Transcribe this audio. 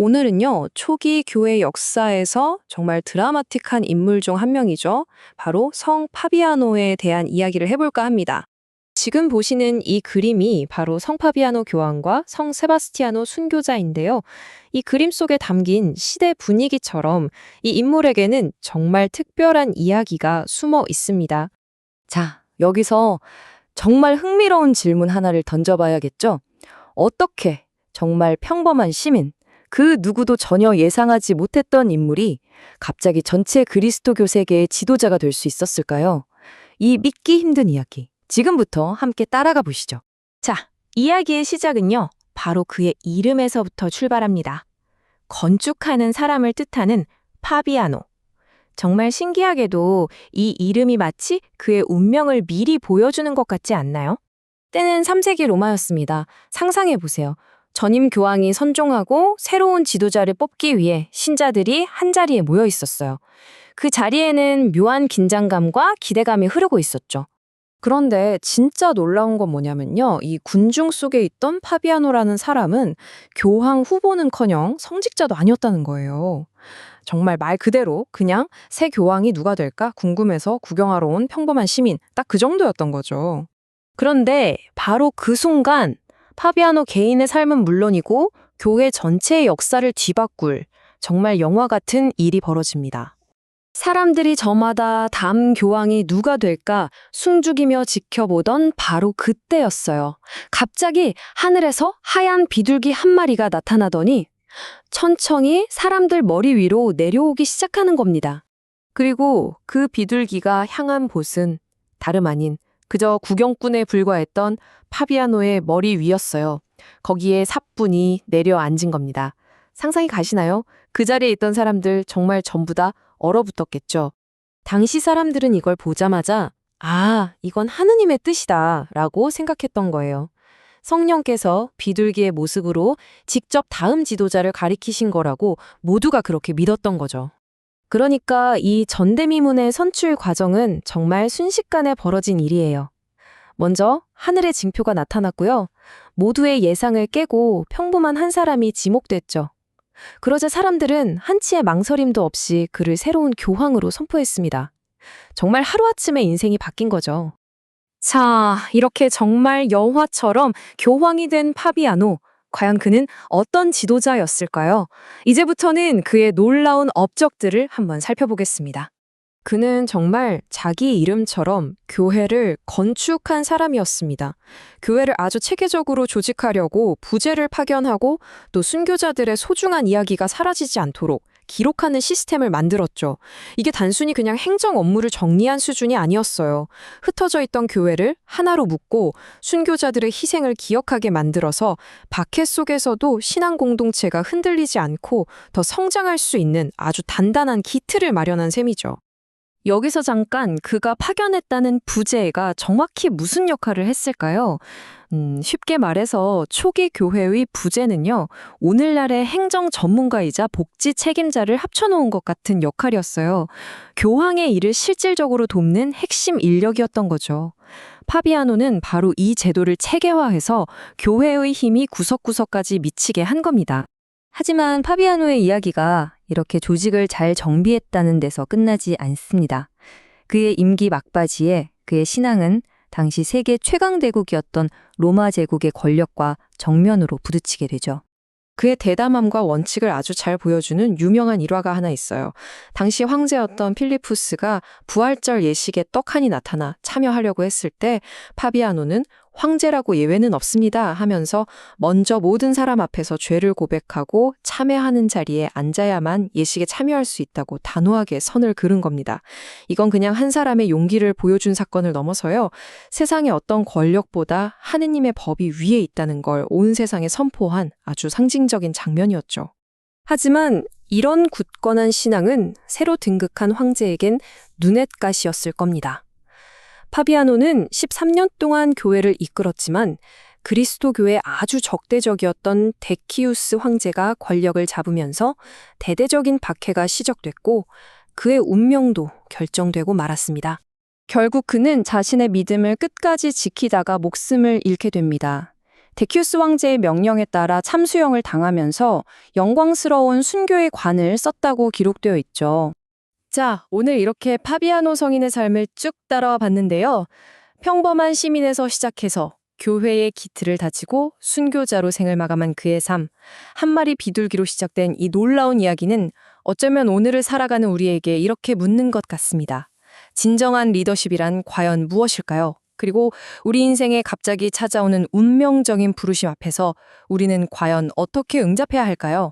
오늘은요, 초기 교회 역사에서 정말 드라마틱한 인물 중 한 명이죠. 바로 성 파비아노에 대한 이야기를 해볼까 합니다. 지금 보시는 이 그림이 바로 성 파비아노 교황과 성 세바스티아노 순교자인데요. 이 그림 속에 담긴 시대 분위기처럼 이 인물에게는 정말 특별한 이야기가 숨어 있습니다. 자, 여기서 정말 흥미로운 질문 하나를 던져봐야겠죠? 어떻게 정말 평범한 시민, 그 누구도 전혀 예상하지 못했던 인물이 갑자기 전체 그리스도교 세계의 지도자가 될 수 있었을까요? 이 믿기 힘든 이야기, 지금부터 함께 따라가 보시죠. 자, 이야기의 시작은요, 바로 그의 이름에서부터 출발합니다. 건축하는 사람을 뜻하는 파비아노. 정말 신기하게도 이 이름이 마치 그의 운명을 미리 보여주는 것 같지 않나요? 때는 3세기 로마였습니다. 상상해 보세요. 전임 교황이 선종하고 새로운 지도자를 뽑기 위해 신자들이 한자리에 모여 있었어요. 그 자리에는 묘한 긴장감과 기대감이 흐르고 있었죠. 그런데 진짜 놀라운 건 뭐냐면요. 이 군중 속에 있던 파비아노라는 사람은 교황 후보는커녕 성직자도 아니었다는 거예요. 정말 말 그대로 그냥 새 교황이 누가 될까 궁금해서 구경하러 온 평범한 시민, 딱 그 정도였던 거죠. 그런데 바로 그 순간 파비아노 개인의 삶은 물론이고 교회 전체의 역사를 뒤바꿀 정말 영화 같은 일이 벌어집니다. 사람들이 저마다 다음 교황이 누가 될까 숨죽이며 지켜보던 바로 그때였어요. 갑자기 하늘에서 하얀 비둘기 한 마리가 나타나더니 천천히 사람들 머리 위로 내려오기 시작하는 겁니다. 그리고 그 비둘기가 향한 곳은 다름 아닌 그저 구경꾼에 불과했던 파비아노의 머리 위였어요. 거기에 사뿐히 내려앉은 겁니다. 상상이 가시나요? 그 자리에 있던 사람들 정말 전부 다 얼어붙었겠죠. 당시 사람들은 이걸 보자마자 아, 이건 하느님의 뜻이다 라고 생각했던 거예요. 성령께서 비둘기의 모습으로 직접 다음 지도자를 가리키신 거라고 모두가 그렇게 믿었던 거죠. 그러니까 이 전대미문의 선출 과정은 정말 순식간에 벌어진 일이에요. 먼저 하늘의 징표가 나타났고요. 모두의 예상을 깨고 평범한 한 사람이 지목됐죠. 그러자 사람들은 한치의 망설임도 없이 그를 새로운 교황으로 선포했습니다. 정말 하루아침에 인생이 바뀐 거죠. 자, 이렇게 정말 영화처럼 교황이 된 파비아노. 과연 그는 어떤 지도자였을까요? 이제부터는 그의 놀라운 업적들을 한번 살펴보겠습니다. 그는 정말 자기 이름처럼 교회를 건축한 사람이었습니다. 교회를 아주 체계적으로 조직하려고 부제를 파견하고 또 순교자들의 소중한 이야기가 사라지지 않도록 기록하는 시스템을 만들었죠. 이게 단순히 그냥 행정 업무를 정리한 수준이 아니었어요. 흩어져 있던 교회를 하나로 묶고 순교자들의 희생을 기억하게 만들어서 박해 속에서도 신앙 공동체가 흔들리지 않고 더 성장할 수 있는 아주 단단한 기틀을 마련한 셈이죠. 여기서 잠깐 그가 파견했다는 부제가 정확히 무슨 역할을 했을까요? 쉽게 말해서 초기 교회의 부제는요, 오늘날의 행정 전문가이자 복지 책임자를 합쳐놓은 것 같은 역할이었어요. 교황의 일을 실질적으로 돕는 핵심 인력이었던 거죠. 파비아노는 바로 이 제도를 체계화해서 교회의 힘이 구석구석까지 미치게 한 겁니다. 하지만 파비아노의 이야기가 이렇게 조직을 잘 정비했다는 데서 끝나지 않습니다. 그의 임기 막바지에 그의 신앙은 당시 세계 최강 대국이었던 로마 제국의 권력과 정면으로 부딪히게 되죠. 그의 대담함과 원칙을 아주 잘 보여주는 유명한 일화가 하나 있어요. 당시 황제였던 필리푸스가 부활절 예식에 떡하니 나타나 참여하려고 했을 때 파비아노는 황제라고 예외는 없습니다 하면서 먼저 모든 사람 앞에서 죄를 고백하고 참여하는 자리에 앉아야만 예식에 참여할 수 있다고 단호하게 선을 그은 겁니다. 이건 그냥 한 사람의 용기를 보여준 사건을 넘어서요. 세상의 어떤 권력보다 하느님의 법이 위에 있다는 걸 온 세상에 선포한 아주 상징적인 장면이었죠. 하지만 이런 굳건한 신앙은 새로 등극한 황제에겐 눈엣가시였을 겁니다. 파비아노는 13년 동안 교회를 이끌었지만 그리스도교의 아주 적대적이었던 데키우스 황제가 권력을 잡으면서 대대적인 박해가 시작됐고 그의 운명도 결정되고 말았습니다. 결국 그는 자신의 믿음을 끝까지 지키다가 목숨을 잃게 됩니다. 데큐스 왕제의 명령에 따라 참수형을 당하면서 영광스러운 순교의 관을 썼다고 기록되어 있죠. 자, 오늘 이렇게 파비아노 성인의 삶을 쭉 따라와 봤는데요. 평범한 시민에서 시작해서 교회의 기틀을 다지고 순교자로 생을 마감한 그의 삶, 한 마리 비둘기로 시작된 이 놀라운 이야기는 어쩌면 오늘을 살아가는 우리에게 이렇게 묻는 것 같습니다. 진정한 리더십이란 과연 무엇일까요? 그리고 우리 인생에 갑자기 찾아오는 운명적인 부르심 앞에서 우리는 과연 어떻게 응답해야 할까요?